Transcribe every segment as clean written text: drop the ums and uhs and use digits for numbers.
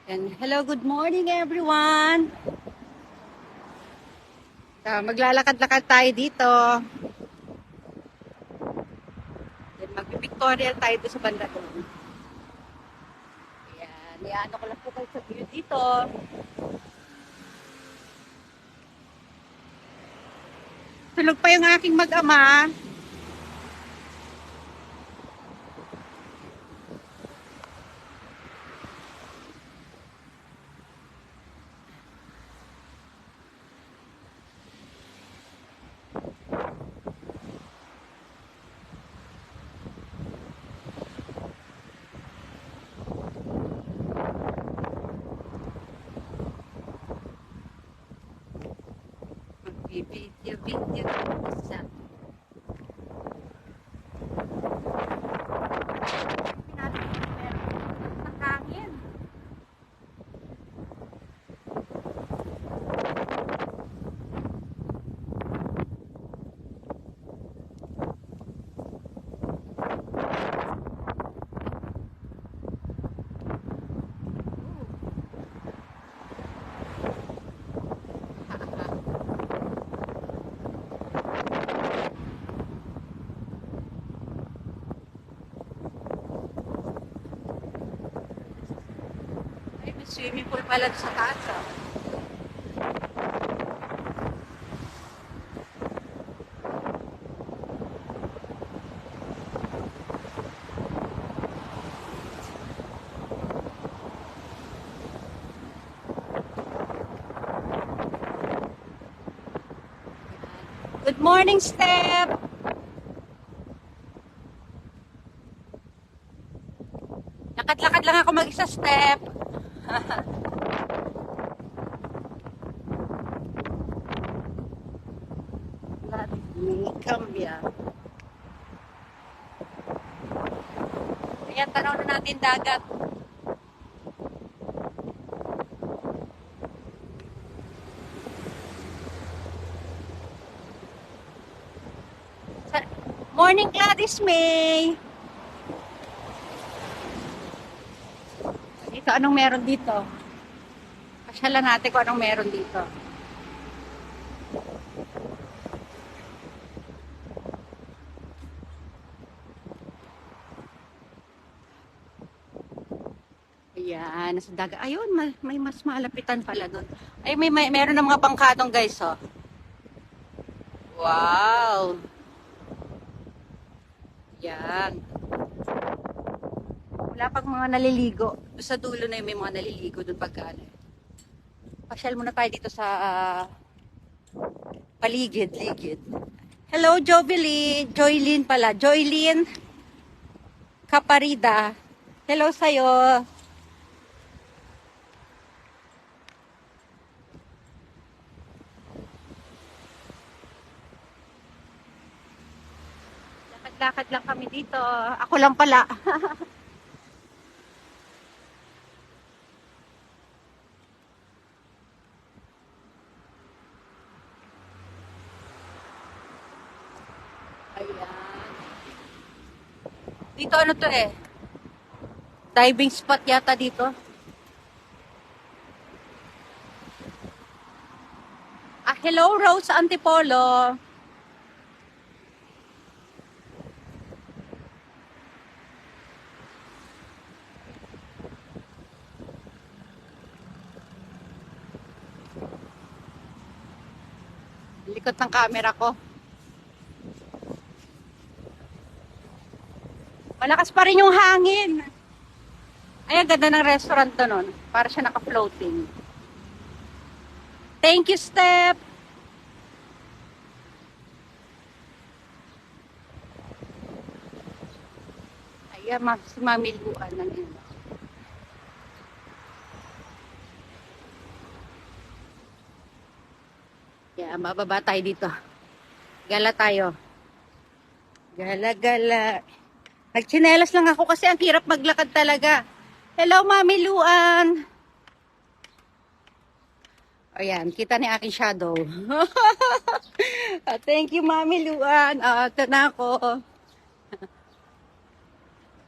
And hello, good morning everyone. Maglalakad-lakad tayo dito. Then magpipictorial tayo doon sa banda doon. Ayan, iyaano ko lang po kayo sa view dito. Tulog pa yung aking mag-ama. Video isa. Meron hangin. Ay, may swimming pool pala sa taas. Good morning, Step! Lakad-lakad lang ako mag-isa, Step. May cambia. Ayan, tanaw na natin dagat. Morning, Gladys May! Dito, anong meron dito? Pasyalan natin kung anong meron dito. Ayan, nasa dagat. Ayun, may mas malapitan pala doon. Ay, meron ng mga bangkadong guys, oh. Wow! Yan. Wala pang mga naliligo. Sa dulo na yung may mga naliligo doon pagkano. Pasyal muna tayo dito sa paligid-ligid. Hello, Joylyn pala. Joylyn Caparida. Hello sa'yo. Lakad-lakad lang kami dito. Ako lang pala. Ayan. Dito ano to eh? Diving spot yata dito. Hello Rose Antipolo. Likod ng camera ko. Malakas pa rin yung hangin. Ay, ang ganda ng restaurant to nun. Para siya naka-floating. Thank you, Step! Ayan, si Mami Luan na yun. Yeah, mababa tayo dito. Gala tayo. Gala-gala. Nagtsinelas lang ako kasi ang hirap maglakad talaga. Hello, Mami Luan. Ayan, kita ni aking shadow. Thank you, Mami Luan. Ito na ako.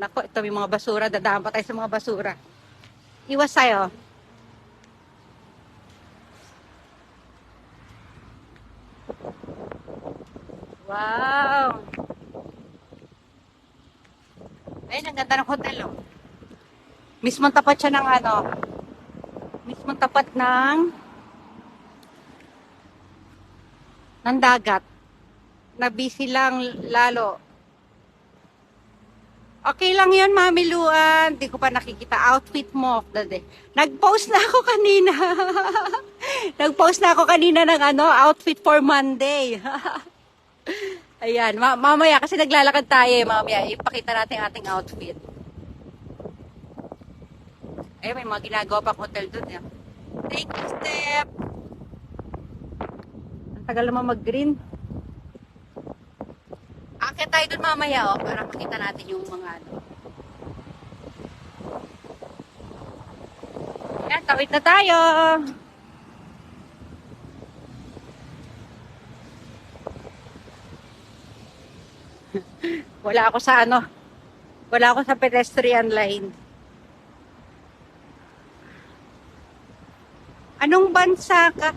Nako, ito may mga basura. Dadaan pa tayo sa mga basura. Iwas tayo. Wow! Ayun, ang ganda ng hotel, oh. Mismong tapat siya ng ano, mismong tapat ng dagat. Na busy lang lalo. Okay lang yun, Mami Luan. Di ko pa nakikita outfit mo of the day. Nag-post na ako kanina. Nag-post na ako kanina ng ano, outfit for Monday. Ayan, mamaya kasi naglalakad tayo eh, mamaya. Ipakita natin ating outfit. Ay, may mga ginagawa pa hotel dun. Eh. Thank you, Step. Ang tagal naman mag-green. Akit tayo dun mamaya, oh, para makita natin yung mga ano. Yan, tawid na tayo. Wala ako sa ano. Wala ako sa pedestrian line. Anong bansa ka?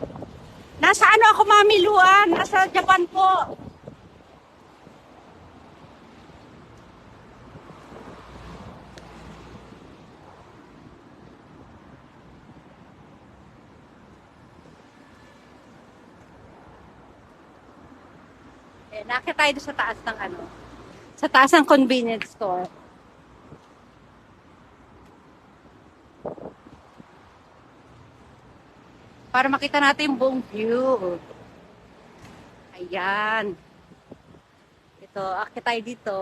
Nasa ano ako, Mami Luan? Nasa Japan po. Eh, nakita tayo doon sa taas ng ano. Sa taas ng convenience store. Para makita natin yung buong view. Ayan. Ito, akit tayo dito.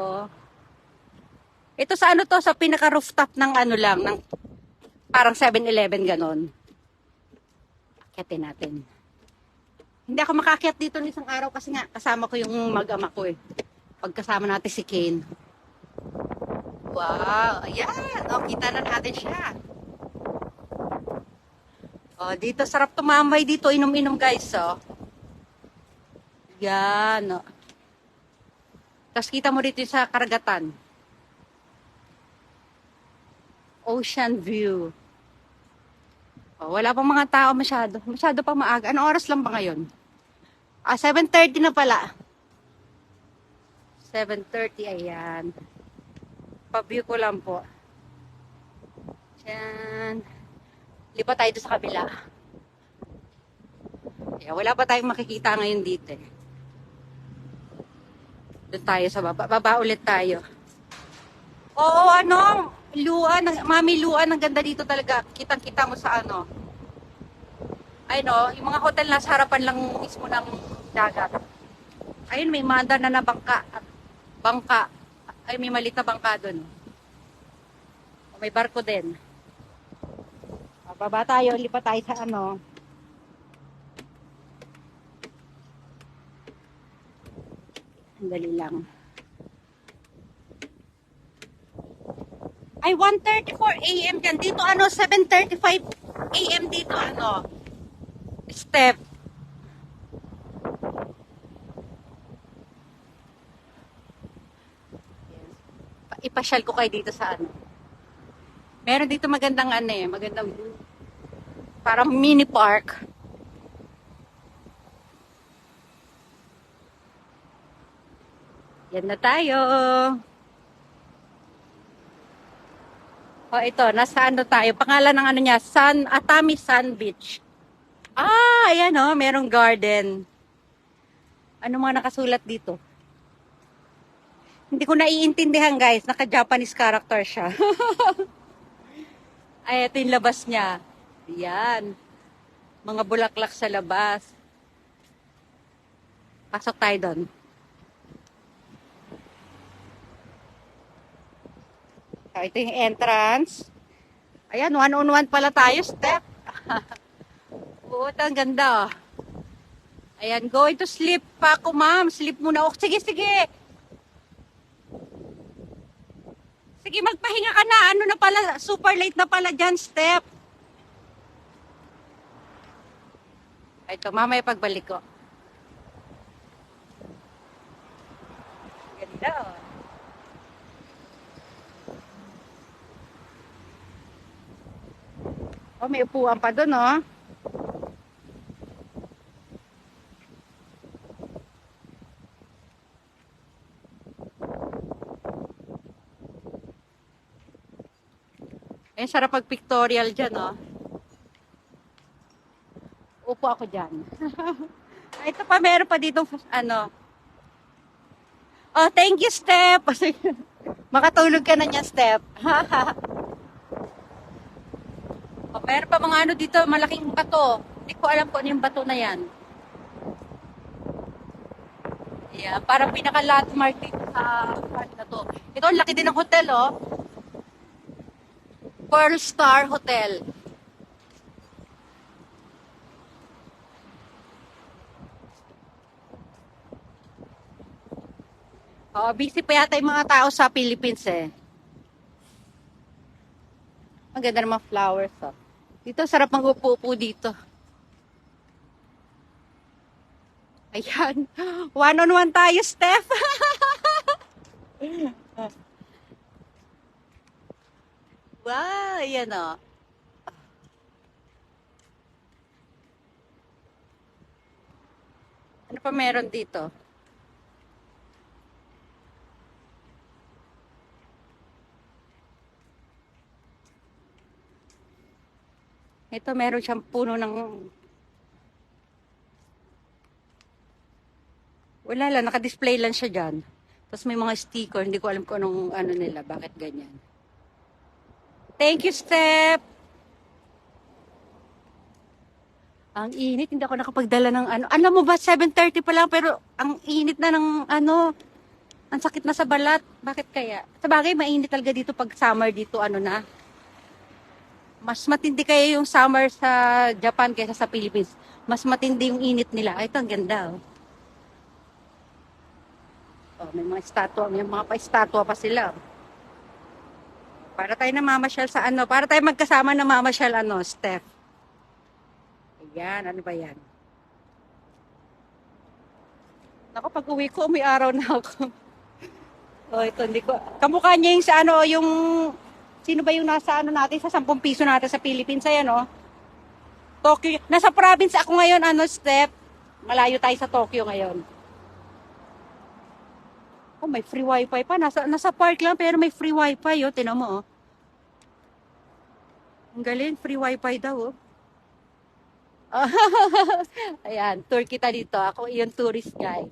Ito sa ano to, sa pinaka-rooftop ng ano lang, ng parang 7-Eleven ganon. Akitin natin. Hindi ako makakyat dito ng isang araw kasi nga kasama ko yung mag-ama ko eh. Pagkasama natin si Kane. Wow, ayan. O, kita na natin siya. O, dito sarap tumambay dito, inom-inom guys, oh. Yan, o. Tapos kita mo dito sa karagatan. Ocean view. Oh, wala pang mga tao masyado. Masyado pang maaga. Anong oras lang ba ngayon? 7:30 na pala. 7:30, ayan. Pa-view ko lang po. Diyan. Lipat tayo sa kabila. Yeah, wala pa tayong makikita ngayon dito eh. Doon tayo sa baba. Baba ulit tayo. Oo, ano? Luan, Mami Luan, ang ganda dito talaga. Kitang-kita mo sa ano. Ay no, yung mga hotel nasa harapan lang mismo ng dagat. Ayun, may manda na bangka. Bangka. Ay, may maliit na bangka doon. May barko din. Baba tayo, lipat tayo sa ano. Dali lang. Ay, 1:34 AM dyan. Dito ano, 7:35 AM dito ano. Step. Ipasyal ko kayo dito sa ano. Meron dito magandang ano eh, magandang parang mini park. Yan na tayo. O ito, nasa ano tayo? Pangalan ng ano niya, Atami Sun Beach. Ah, ayan o, merong garden. Ano mga nakasulat dito? Hindi ko naiintindihan guys, naka-Japanese character siya. Ay, ito yung labas niya. Ayan. Mga bulaklak sa labas. Pasok tayo doon. So, ito yung entrance. Ayan, 1-on-1 pala tayo, step. Oo, ang ganda. Ayan, going to sleep pa ako, ma'am. Sleep muna. Oh, sige, sige. Sige, magpahinga ka na. Ano na pala, super late na pala dyan, step. Ito, mamaya pagbalik ko. Ganda, oh. Oh, may upuan pa doon, oh. Eh, sarap pag pictorial dyan, oh. Upo ako dyan. Ito pa, meron pa dito, ano. Oh, thank you, Step. Makatulog ka na niya, Step. Oh, meron pa mga ano dito, malaking bato. Hindi ko alam kung ano yung bato na yan. Yeah, parang pinaka-landmark dito sa park na to. Ito, ang laki din ng hotel, oh. Pearl Star Hotel. Oh, busy pa yata yung mga tao sa Philippines, eh. Ang ganda ng mga flowers, oh. Dito, sarap mag-upo-upo dito. Ayan. One-on-one tayo, Steph. Wow, ayan, oh. Ano pa meron dito? Ito, meron siyang puno ng... Wala lang, naka-display lang siya dyan. Tapos may mga sticker, hindi ko alam kung anong ano nila, bakit ganyan. Thank you, Step! Ang init, hindi ako nakapagdala ng ano. Alam mo ba, 7:30 pa lang, pero ang init na ng ano, ang sakit na sa balat. Bakit kaya? Sa bagay, mainit talaga dito pag summer dito, ano na. Mas matindi kaya yung summer sa Japan kaysa sa Philippines. Mas matindi yung init nila. Ay, ito, ang ganda, oh. Oh, may mga estatwa, may mga pa-estatwa pa sila. Para tayo namamasyal sa ano, para tayo magkasama namamasyal ano, Steph. Ayan, ano ba yan? Ako, pag uwi ko, may araw na ako. Oh, ito, hindi ko. Kamukha niya yung sa ano, yung, sino ba yung nasa ano natin, sa 10 piso natin sa Philippines, ayan, oh. Tokyo. Nasa province ako ngayon, ano, Steph. Malayo tayo sa Tokyo ngayon. Oh, may free wifi pa. Nasa park lang, pero may free wifi, oh. Tinan mo, oh. Ang galing, free wifi daw, oh. Ayan, tour kita dito. Ako yung tourist guide.